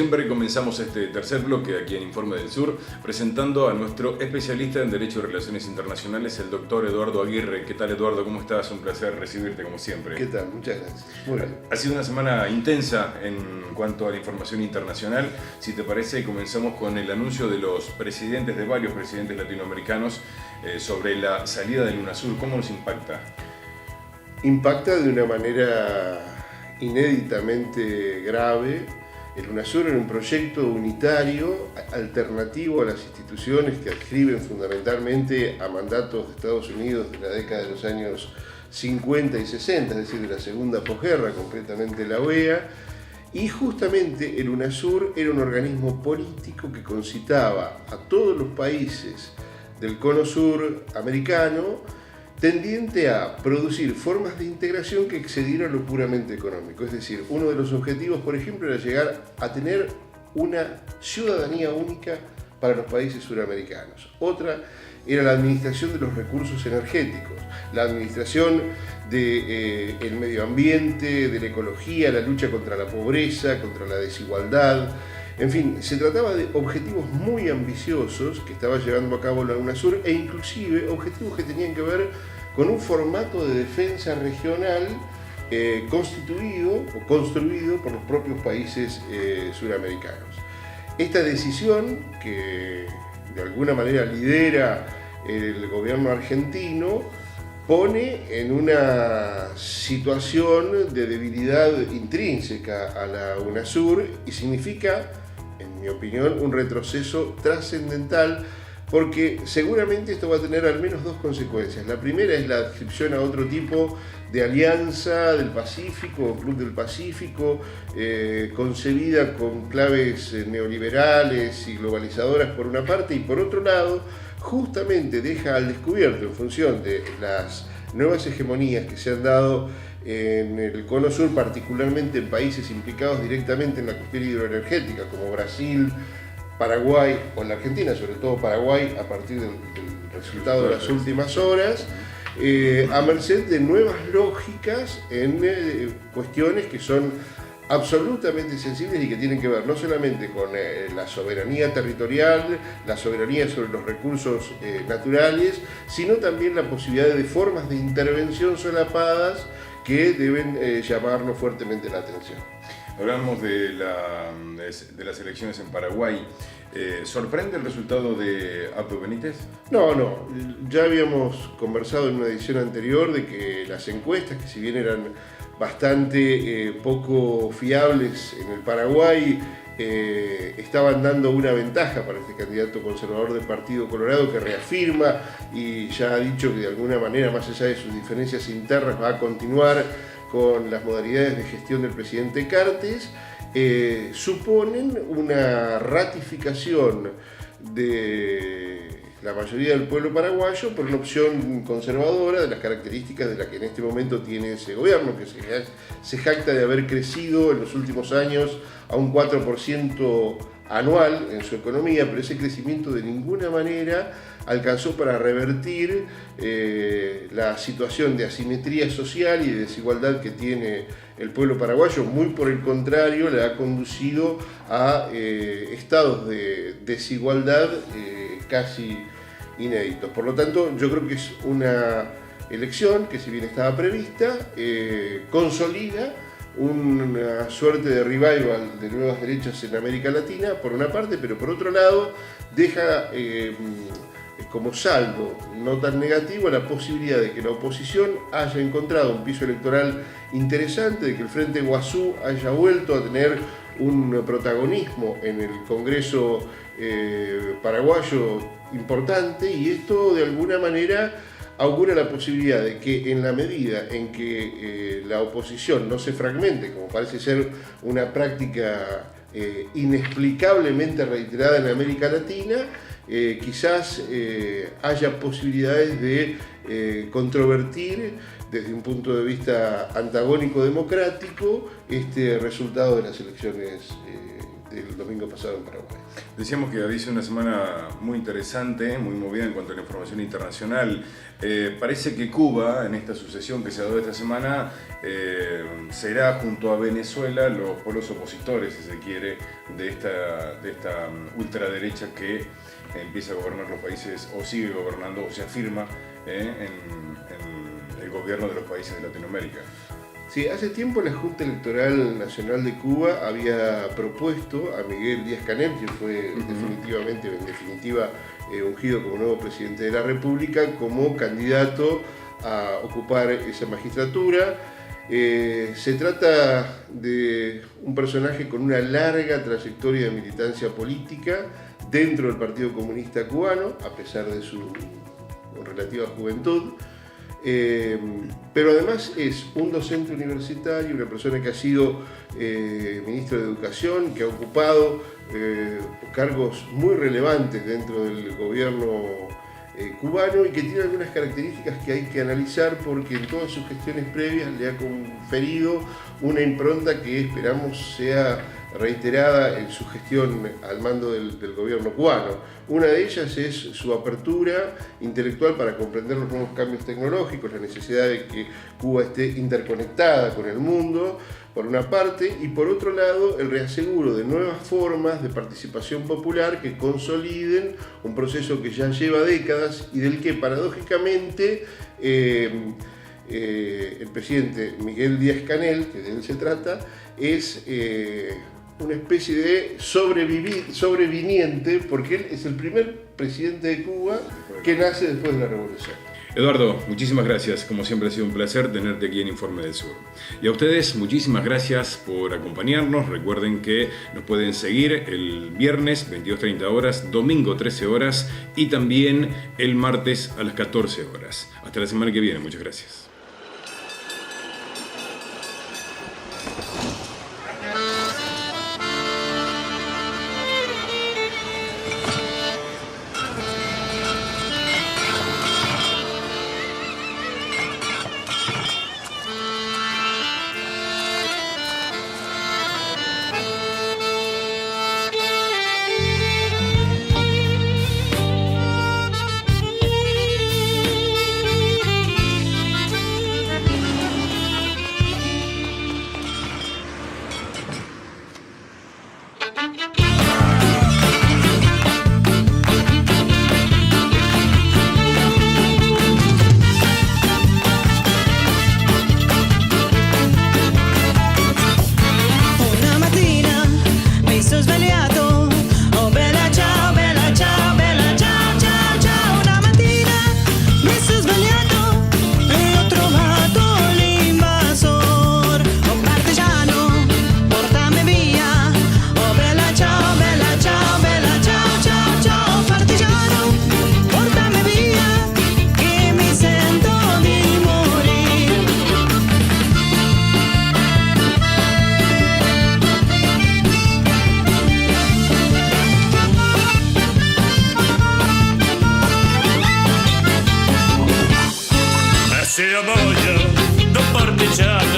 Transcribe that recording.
siempre, comenzamos este tercer bloque aquí en Informe del Sur presentando a nuestro especialista en Derecho y Relaciones Internacionales, el doctor Eduardo Aguirre. ¿Qué tal, Eduardo? ¿Cómo estás? Un placer recibirte como siempre. ¿Qué tal? Muchas gracias. Muy bien. Ha sido una semana intensa en cuanto a la información internacional. Si te parece, comenzamos con el anuncio de los presidentes, de varios presidentes latinoamericanos, sobre la salida del UNASUR. ¿Cómo nos impacta? Impacta de una manera inéditamente grave. El UNASUR era un proyecto unitario, alternativo a las instituciones que adscriben fundamentalmente a mandatos de Estados Unidos de la década de los años 50 y 60, es decir, de la segunda posguerra, concretamente la OEA. Y justamente el UNASUR era un organismo político que concitaba a todos los países del cono sur americano, tendiente a producir formas de integración que excedieran lo puramente económico. Es decir, uno de los objetivos, por ejemplo, era llegar a tener una ciudadanía única para los países suramericanos. Otra era la administración de los recursos energéticos, la administración del medio ambiente, de la ecología, la lucha contra la pobreza, contra la desigualdad. En fin, se trataba de objetivos muy ambiciosos que estaba llevando a cabo la UNASUR e inclusive objetivos que tenían que ver con un formato de defensa regional constituido o construido por los propios países suramericanos. Esta decisión, que de alguna manera lidera el gobierno argentino, pone en una situación de debilidad intrínseca a la UNASUR y significa, en mi opinión, un retroceso trascendental, porque seguramente esto va a tener al menos dos consecuencias. La primera es la adscripción a otro tipo de alianza del Pacífico, Club del Pacífico, concebida con claves neoliberales y globalizadoras por una parte, y por otro lado, justamente deja al descubierto, en función de las nuevas hegemonías que se han dado en el cono sur, particularmente en países implicados directamente en la cuestión hidroenergética, como Brasil, Paraguay o la Argentina, sobre todo Paraguay, a partir del resultado de las últimas horas, a merced de nuevas lógicas en cuestiones que son absolutamente sensibles y que tienen que ver no solamente con la soberanía territorial, la soberanía sobre los recursos naturales, sino también la posibilidad de formas de intervención solapadas que deben llamarnos fuertemente la atención. Hablamos de las elecciones en Paraguay. ¿Sorprende el resultado de Abdo Benítez? No. Ya habíamos conversado en una edición anterior de que las encuestas, que si bien eran bastante poco fiables en el Paraguay, estaban dando una ventaja para este candidato conservador del Partido Colorado, que reafirma y ya ha dicho que de alguna manera, más allá de sus diferencias internas, va a continuar con las modalidades de gestión del presidente Cartes. Suponen una ratificación de la mayoría del pueblo paraguayo por una opción conservadora de las características de la que en este momento tiene ese gobierno, que se jacta de haber crecido en los últimos años a un 4% anual en su economía, pero ese crecimiento de ninguna manera alcanzó para revertir la situación de asimetría social y de desigualdad que tiene el pueblo paraguayo. Muy por el contrario, le ha conducido a estados de desigualdad casi inéditos. Por lo tanto, yo creo que es una elección que, si bien estaba prevista, consolida una suerte de revival de nuevas derechas en América Latina, por una parte, pero por otro lado deja como saldo no tan negativo la posibilidad de que la oposición haya encontrado un piso electoral interesante, de que el Frente Guazú haya vuelto a tener un protagonismo en el Congreso paraguayo importante, y esto de alguna manera augura la posibilidad de que, en la medida en que la oposición no se fragmente, como parece ser una práctica inexplicablemente reiterada en América Latina, quizás haya posibilidades de controvertir desde un punto de vista antagónico democrático este resultado de las elecciones el domingo pasado en Paraguay. Decíamos que había sido una semana muy interesante, muy movida en cuanto a la información internacional. Parece que Cuba, en esta sucesión que se ha dado esta semana, será junto a Venezuela los polos opositores, si se quiere, de esta ultraderecha que empieza a gobernar los países, o sigue gobernando, o se afirma en el gobierno de los países de Latinoamérica. Sí, hace tiempo la Junta Electoral Nacional de Cuba había propuesto a Miguel Díaz-Canel, que fue en definitiva, ungido como nuevo presidente de la República, como candidato a ocupar esa magistratura. Se trata de un personaje con una larga trayectoria de militancia política dentro del Partido Comunista Cubano, a pesar de su relativa juventud. Pero además es un docente universitario, una persona que ha sido ministro de Educación, que ha ocupado cargos muy relevantes dentro del gobierno cubano y que tiene algunas características que hay que analizar porque en todas sus gestiones previas le ha conferido una impronta que esperamos sea reiterada en su gestión al mando del gobierno cubano. Una de ellas es su apertura intelectual para comprender los nuevos cambios tecnológicos, la necesidad de que Cuba esté interconectada con el mundo, por una parte, y por otro lado, el reaseguro de nuevas formas de participación popular que consoliden un proceso que ya lleva décadas y del que paradójicamente el presidente Miguel Díaz-Canel, que de él se trata, es una especie de sobreviniente, porque él es el primer presidente de Cuba que nace después de la Revolución. Eduardo, muchísimas gracias. Como siempre ha sido un placer tenerte aquí en Informe del Sur. Y a ustedes, muchísimas gracias por acompañarnos. Recuerden que nos pueden seguir el viernes 22:30 horas, domingo 13 horas y también el martes a las 14 horas. Hasta la semana que viene. Muchas gracias. Se voglio, non partigiano